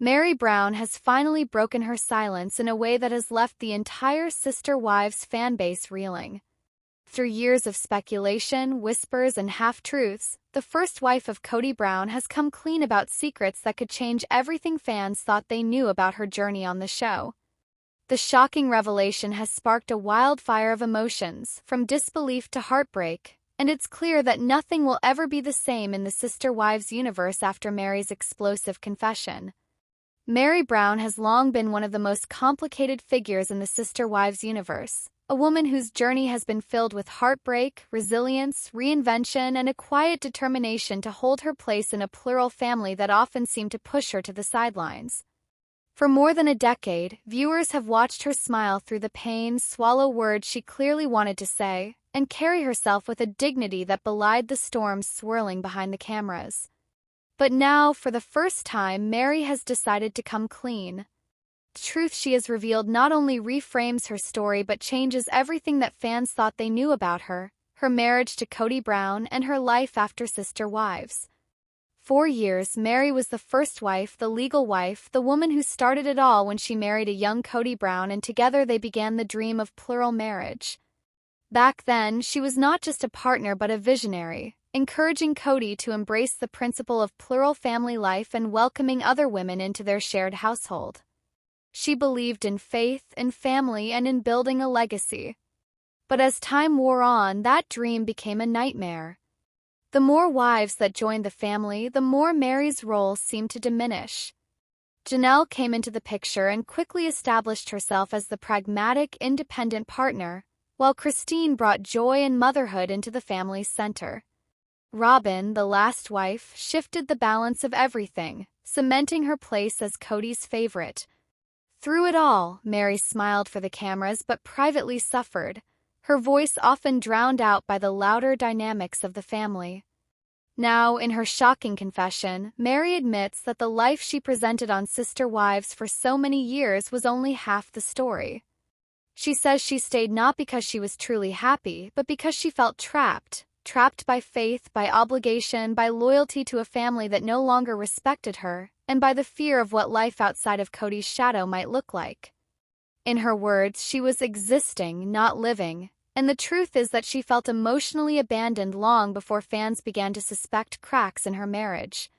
Meri Brown has finally broken her silence in a way that has left the entire Sister Wives fanbase reeling. Through years of speculation, whispers, and half-truths, the first wife of Kody Brown has come clean about secrets that could change everything fans thought they knew about her journey on the show. The shocking revelation has sparked a wildfire of emotions, from disbelief to heartbreak, and it's clear that nothing will ever be the same in the Sister Wives universe after Meri's explosive confession. Meri Brown has long been one of the most complicated figures in the Sister Wives universe, a woman whose journey has been filled with heartbreak, resilience, reinvention, and a quiet determination to hold her place in a plural family that often seemed to push her to the sidelines. For more than a decade, viewers have watched her smile through the pain, swallow words she clearly wanted to say, and carry herself with a dignity that belied the storms swirling behind the cameras. But now, for the first time, Meri has decided to come clean. The truth she has revealed not only reframes her story but changes everything that fans thought they knew about her marriage to Kody Brown, and her life after Sister Wives. For years, Meri was the first wife, the legal wife, the woman who started it all when she married a young Kody Brown, and together they began the dream of plural marriage. Back then, she was not just a partner but a visionary, encouraging Kody to embrace the principle of plural family life and welcoming other women into their shared household. She believed in faith, in family, and in building a legacy. But as time wore on, that dream became a nightmare. The more wives that joined the family, the more Meri's role seemed to diminish. Janelle came into the picture and quickly established herself as the pragmatic, independent partner, while Christine brought joy and motherhood into the family's center. Robin, the last wife, shifted the balance of everything, cementing her place as Kody's favorite. Through it all, Meri smiled for the cameras but privately suffered, her voice often drowned out by the louder dynamics of the family. Now, in her shocking confession, Meri admits that the life she presented on Sister Wives for so many years was only half the story. She says she stayed not because she was truly happy, but because she felt trapped by faith, by obligation, by loyalty to a family that no longer respected her, and by the fear of what life outside of Kody's shadow might look like. In her words, she was existing, not living, and the truth is that she felt emotionally abandoned long before fans began to suspect cracks in her marriage.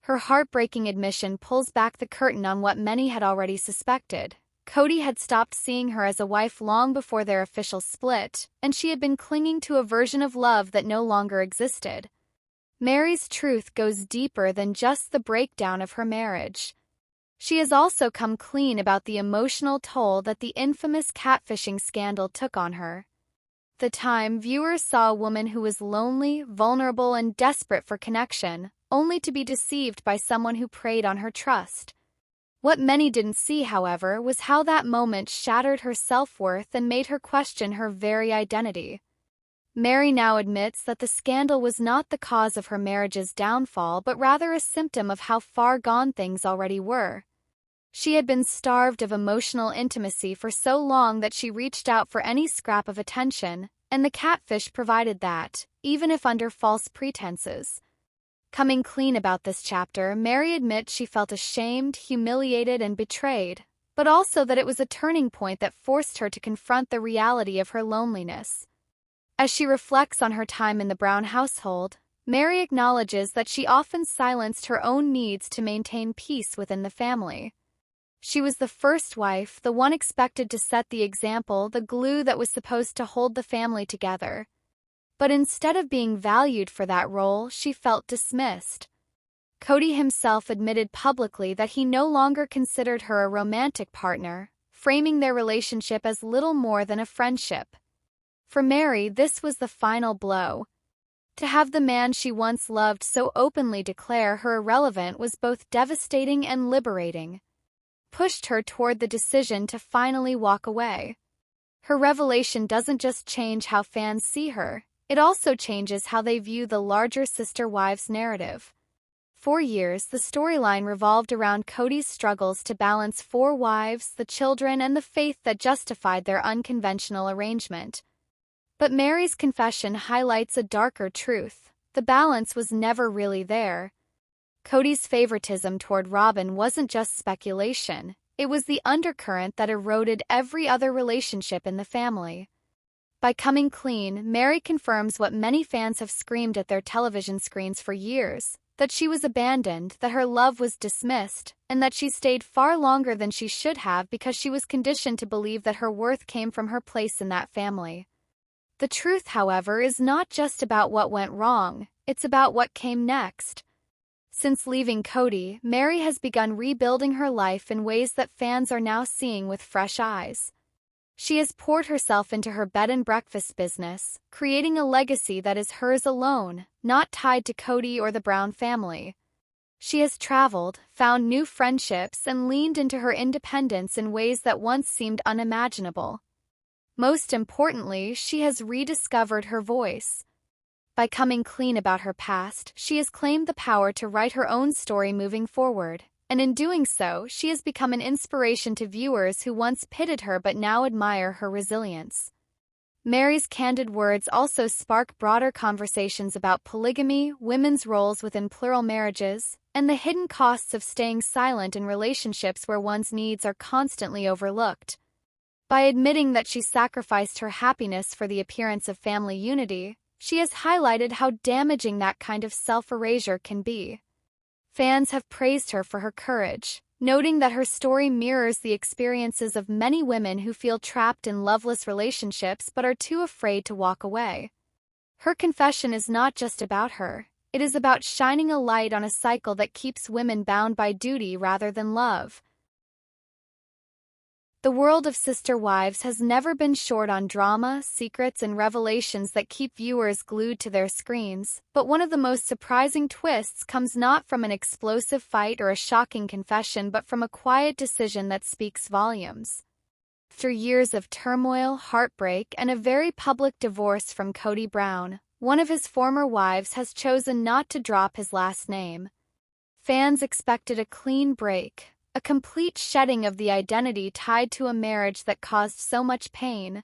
Her heartbreaking admission pulls back the curtain on what many had already suspected. Kody had stopped seeing her as a wife long before their official split, and she had been clinging to a version of love that no longer existed. Meri's truth goes deeper than just the breakdown of her marriage. She has also come clean about the emotional toll that the infamous catfishing scandal took on her. At the time, viewers saw a woman who was lonely, vulnerable, and desperate for connection, only to be deceived by someone who preyed on her trust. What many didn't see, however, was how that moment shattered her self-worth and made her question her very identity. Meri now admits that the scandal was not the cause of her marriage's downfall, but rather a symptom of how far gone things already were. She had been starved of emotional intimacy for so long that she reached out for any scrap of attention, and the catfish provided that, even if under false pretenses. Coming clean about this chapter, Meri admits she felt ashamed, humiliated, and betrayed, but also that it was a turning point that forced her to confront the reality of her loneliness. As she reflects on her time in the Brown household, Meri acknowledges that she often silenced her own needs to maintain peace within the family. She was the first wife, the one expected to set the example, the glue that was supposed to hold the family together. But instead of being valued for that role, she felt dismissed. Kody himself admitted publicly that he no longer considered her a romantic partner, framing their relationship as little more than a friendship. For Meri, this was the final blow. To have the man she once loved so openly declare her irrelevant was both devastating and liberating. Pushed her toward the decision to finally walk away. Her revelation doesn't just change how fans see her, it also changes how they view the larger Sister Wives narrative. For years, the storyline revolved around Kody's struggles to balance 4 wives, the children, and the faith that justified their unconventional arrangement. But Meri's confession highlights a darker truth. The balance was never really there. Cody's favoritism toward Robin wasn't just speculation, it was the undercurrent that eroded every other relationship in the family. By coming clean, Meri confirms what many fans have screamed at their television screens for years, that she was abandoned, that her love was dismissed, and that she stayed far longer than she should have because she was conditioned to believe that her worth came from her place in that family. The truth, however, is not just about what went wrong, it's about what came next. Since leaving Cody, Meri has begun rebuilding her life in ways that fans are now seeing with fresh eyes. She has poured herself into her bed and breakfast business, creating a legacy that is hers alone, not tied to Cody or the Brown family. She has traveled, found new friendships, and leaned into her independence in ways that once seemed unimaginable. Most importantly, she has rediscovered her voice. By coming clean about her past, she has claimed the power to write her own story moving forward. And in doing so, she has become an inspiration to viewers who once pitted her but now admire her resilience. Meri's candid words also spark broader conversations about polygamy, women's roles within plural marriages, and the hidden costs of staying silent in relationships where one's needs are constantly overlooked. By admitting that she sacrificed her happiness for the appearance of family unity, she has highlighted how damaging that kind of self-erasure can be. Fans have praised her for her courage, noting that her story mirrors the experiences of many women who feel trapped in loveless relationships but are too afraid to walk away. Her confession is not just about her, it is about shining a light on a cycle that keeps women bound by duty rather than love. The world of Sister Wives has never been short on drama, secrets, and revelations that keep viewers glued to their screens, but one of the most surprising twists comes not from an explosive fight or a shocking confession but from a quiet decision that speaks volumes. After years of turmoil, heartbreak, and a very public divorce from Cody Brown, one of his former wives has chosen not to drop his last name. Fans expected a clean break, a complete shedding of the identity tied to a marriage that caused so much pain.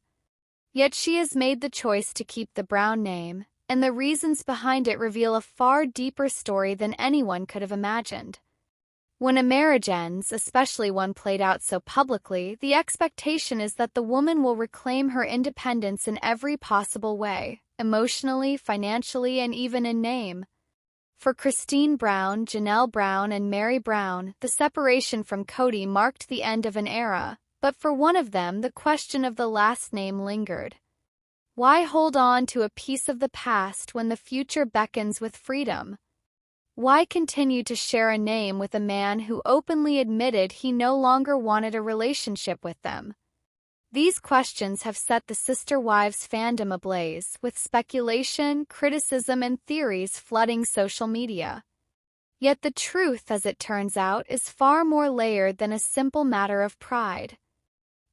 Yet she has made the choice to keep the Brown name, and the reasons behind it reveal a far deeper story than anyone could have imagined. When a marriage ends, especially one played out so publicly, the expectation is that the woman will reclaim her independence in every possible way, emotionally, financially, and even in name. For Christine Brown, Janelle Brown, and Meri Brown, the separation from Cody marked the end of an era, but for one of them the question of the last name lingered. Why hold on to a piece of the past when the future beckons with freedom? Why continue to share a name with a man who openly admitted he no longer wanted a relationship with them? These questions have set the Sister Wives fandom ablaze, with speculation, criticism, and theories flooding social media. Yet the truth, as it turns out, is far more layered than a simple matter of pride.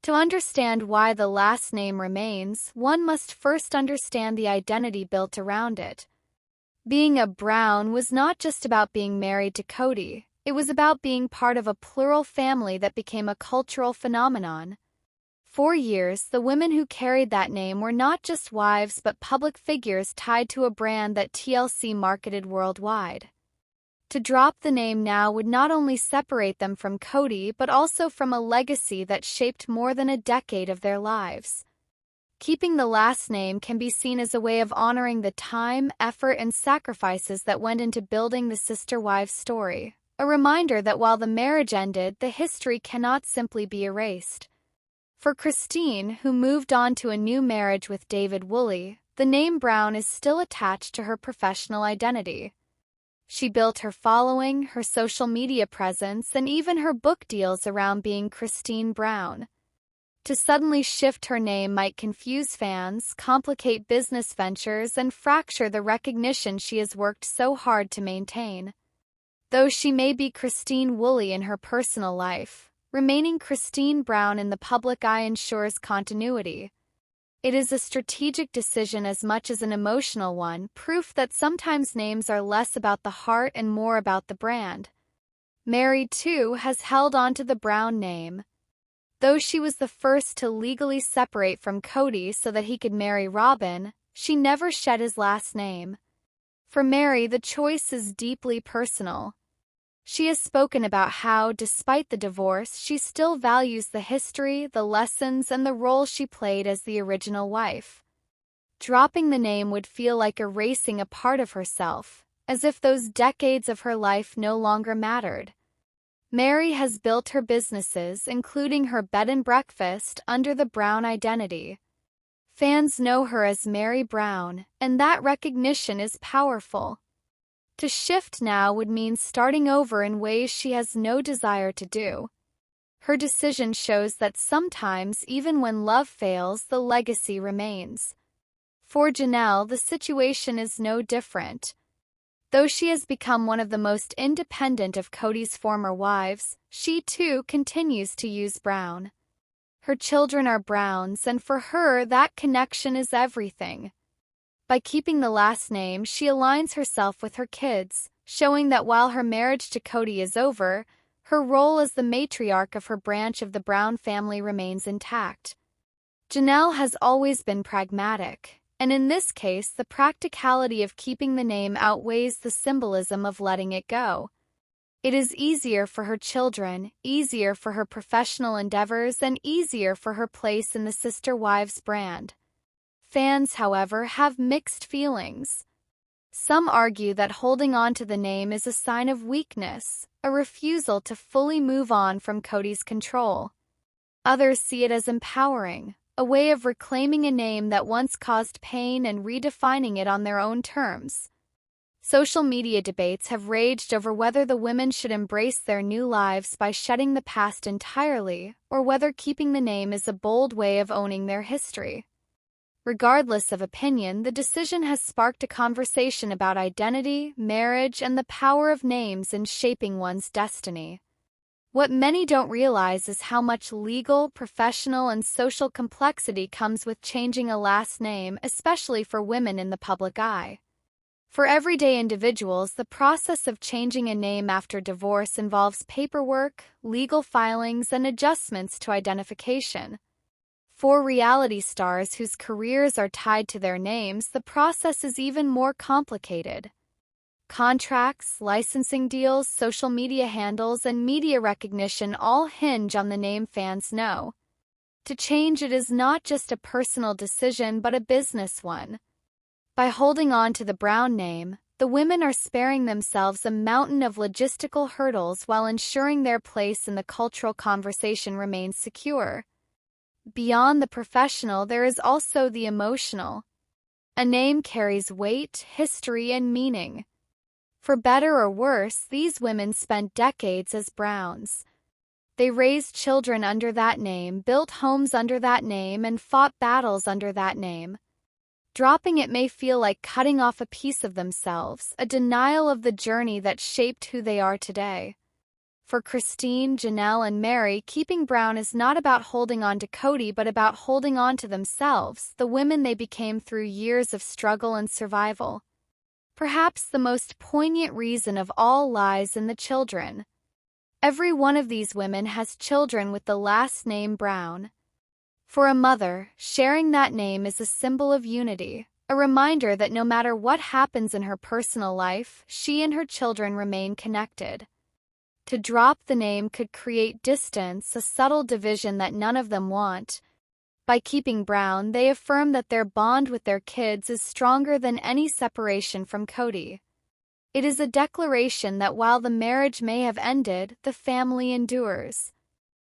To understand why the last name remains, one must first understand the identity built around it. Being a Brown was not just about being married to Cody, it was about being part of a plural family that became a cultural phenomenon. For years, the women who carried that name were not just wives but public figures tied to a brand that TLC marketed worldwide. To drop the name now would not only separate them from Cody but also from a legacy that shaped more than a decade of their lives. Keeping the last name can be seen as a way of honoring the time, effort, and sacrifices that went into building the Sister Wives story, a reminder that while the marriage ended, the history cannot simply be erased. For Christine, who moved on to a new marriage with David Woolley, the name Brown is still attached to her professional identity. She built her following, her social media presence, and even her book deals around being Christine Brown. To suddenly shift her name might confuse fans, complicate business ventures, and fracture the recognition she has worked so hard to maintain. Though she may be Christine Woolley in her personal life, remaining Christine Brown in the public eye ensures continuity. It is a strategic decision as much as an emotional one, proof that sometimes names are less about the heart and more about the brand. Meri, too, has held on to the Brown name. Though she was the first to legally separate from Cody so that he could marry Robin, she never shed his last name. For Meri, the choice is deeply personal. She has spoken about how, despite the divorce, she still values the history, the lessons, and the role she played as the original wife. Dropping the name would feel like erasing a part of herself, as if those decades of her life no longer mattered. Meri has built her businesses, including her bed and breakfast, under the Brown identity. Fans know her as Meri Brown, and that recognition is powerful. To shift now would mean starting over in ways she has no desire to do. Her decision shows that sometimes, even when love fails, the legacy remains. For Janelle, the situation is no different. Though she has become one of the most independent of Cody's former wives, she too continues to use Brown. Her children are Browns, and for her, that connection is everything. By keeping the last name, she aligns herself with her kids, showing that while her marriage to Cody is over, her role as the matriarch of her branch of the Brown family remains intact. Janelle has always been pragmatic, and in this case, the practicality of keeping the name outweighs the symbolism of letting it go. It is easier for her children, easier for her professional endeavors, and easier for her place in the Sister Wives brand. Fans, however, have mixed feelings. Some argue that holding on to the name is a sign of weakness, a refusal to fully move on from Cody's control. Others see it as empowering, a way of reclaiming a name that once caused pain and redefining it on their own terms. Social media debates have raged over whether the women should embrace their new lives by shedding the past entirely, or whether keeping the name is a bold way of owning their history. Regardless of opinion, the decision has sparked a conversation about identity, marriage, and the power of names in shaping one's destiny. What many don't realize is how much legal, professional, and social complexity comes with changing a last name, especially for women in the public eye. For everyday individuals, the process of changing a name after divorce involves paperwork, legal filings, and adjustments to identification. For reality stars whose careers are tied to their names, the process is even more complicated. Contracts, licensing deals, social media handles, and media recognition all hinge on the name fans know. To change it is not just a personal decision but a business one. By holding on to the Brown name, the women are sparing themselves a mountain of logistical hurdles while ensuring their place in the cultural conversation remains secure. Beyond the professional, there is also the emotional. A name carries weight, history, and meaning. For better or worse, these women spent decades as Browns. They raised children under that name, built homes under that name, and fought battles under that name. Dropping it may feel like cutting off a piece of themselves, a denial of the journey that shaped who they are today. For Christine, Janelle, and Meri, keeping Brown is not about holding on to Cody but about holding on to themselves, the women they became through years of struggle and survival. Perhaps the most poignant reason of all lies in the children. Every one of these women has children with the last name Brown. For a mother, sharing that name is a symbol of unity, a reminder that no matter what happens in her personal life, she and her children remain connected. To drop the name could create distance, a subtle division that none of them want. By keeping Brown, they affirm that their bond with their kids is stronger than any separation from Cody. It is a declaration that while the marriage may have ended, the family endures.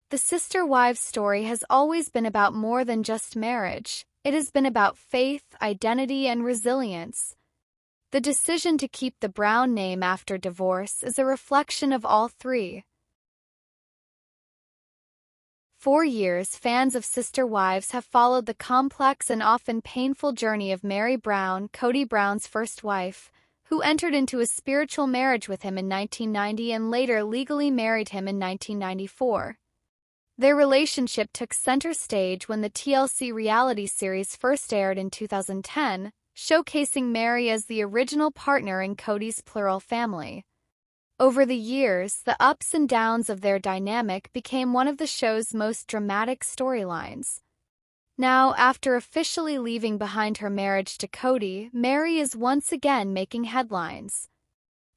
The Sister Wives story has always been about more than just marriage. It has been about faith, identity, and resilience. The decision to keep the Brown name after divorce is a reflection of all three. For years, fans of Sister Wives have followed the complex and often painful journey of Meri Brown, Cody Brown's first wife, who entered into a spiritual marriage with him in 1990 and later legally married him in 1994. Their relationship took center stage when the TLC reality series first aired in 2010, showcasing Meri as the original partner in Cody's plural family. Over the years, the ups and downs of their dynamic became one of the show's most dramatic storylines. Now, after officially leaving behind her marriage to Cody, Meri is once again making headlines.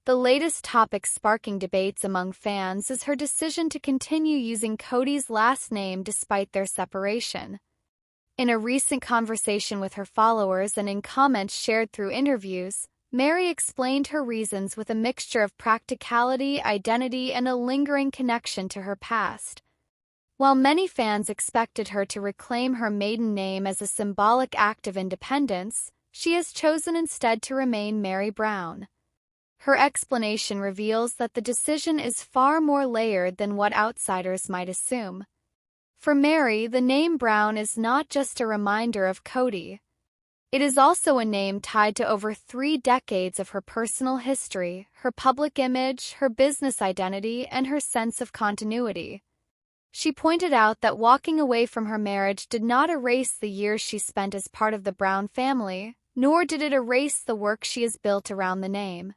The latest topic sparking debates among fans is her decision to continue using Cody's last name despite their separation. In a recent conversation with her followers and in comments shared through interviews, Meri explained her reasons with a mixture of practicality, identity, and a lingering connection to her past. While many fans expected her to reclaim her maiden name as a symbolic act of independence, she has chosen instead to remain Meri Brown. Her explanation reveals that the decision is far more layered than what outsiders might assume. For Meri, the name Brown is not just a reminder of Cody. It is also a name tied to over 3 decades of her personal history, her public image, her business identity, and her sense of continuity. She pointed out that walking away from her marriage did not erase the years she spent as part of the Brown family, nor did it erase the work she has built around the name.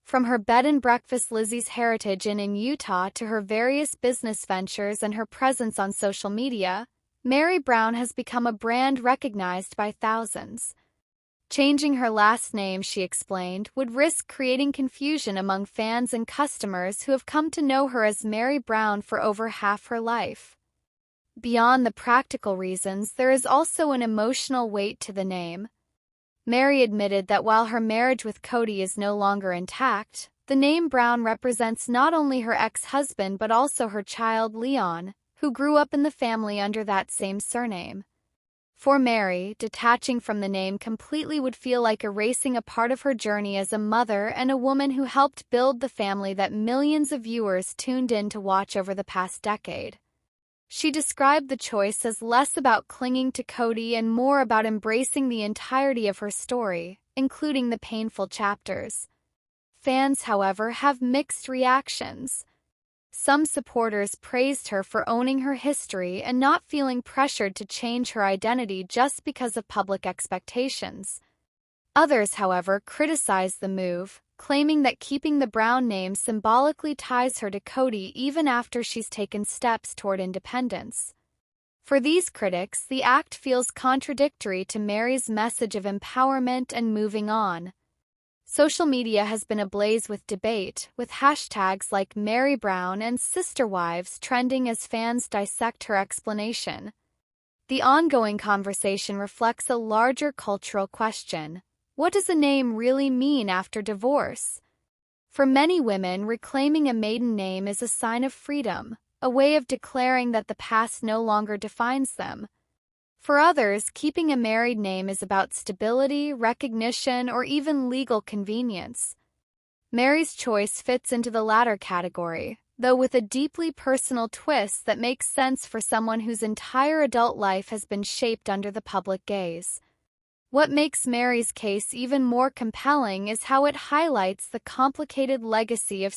From her bed and breakfast Lizzie's Heritage Inn in Utah to her various business ventures and her presence on social media, Meri Brown has become a brand recognized by thousands. Changing her last name, she explained, would risk creating confusion among fans and customers who have come to know her as Meri Brown for over half her life. Beyond the practical reasons, there is also an emotional weight to the name. Meri admitted that while her marriage with Cody is no longer intact, the name Brown represents not only her ex-husband but also her child Leon, who grew up in the family under that same surname. For Meri, detaching from the name completely would feel like erasing a part of her journey as a mother and a woman who helped build the family that millions of viewers tuned in to watch over the past decade. She described the choice as less about clinging to Cody and more about embracing the entirety of her story, including the painful chapters. Fans, however, have mixed reactions. Some supporters praised her for owning her history and not feeling pressured to change her identity just because of public expectations. Others, however, criticized the move, claiming that keeping the Brown name symbolically ties her to Cody even after she's taken steps toward independence. For these critics, the act feels contradictory to Meri's message of empowerment and moving on. Social media has been ablaze with debate, with hashtags like Meri Brown and Sister Wives trending as fans dissect her explanation. The ongoing conversation reflects a larger cultural question. What does a name really mean after divorce? For many women, reclaiming a maiden name is a sign of freedom, a way of declaring that the past no longer defines them. For others, keeping a married name is about stability, recognition, or even legal convenience. Meri's choice fits into the latter category, though with a deeply personal twist that makes sense for someone whose entire adult life has been shaped under the public gaze. What makes Meri's case even more compelling is how it highlights the complicated legacy of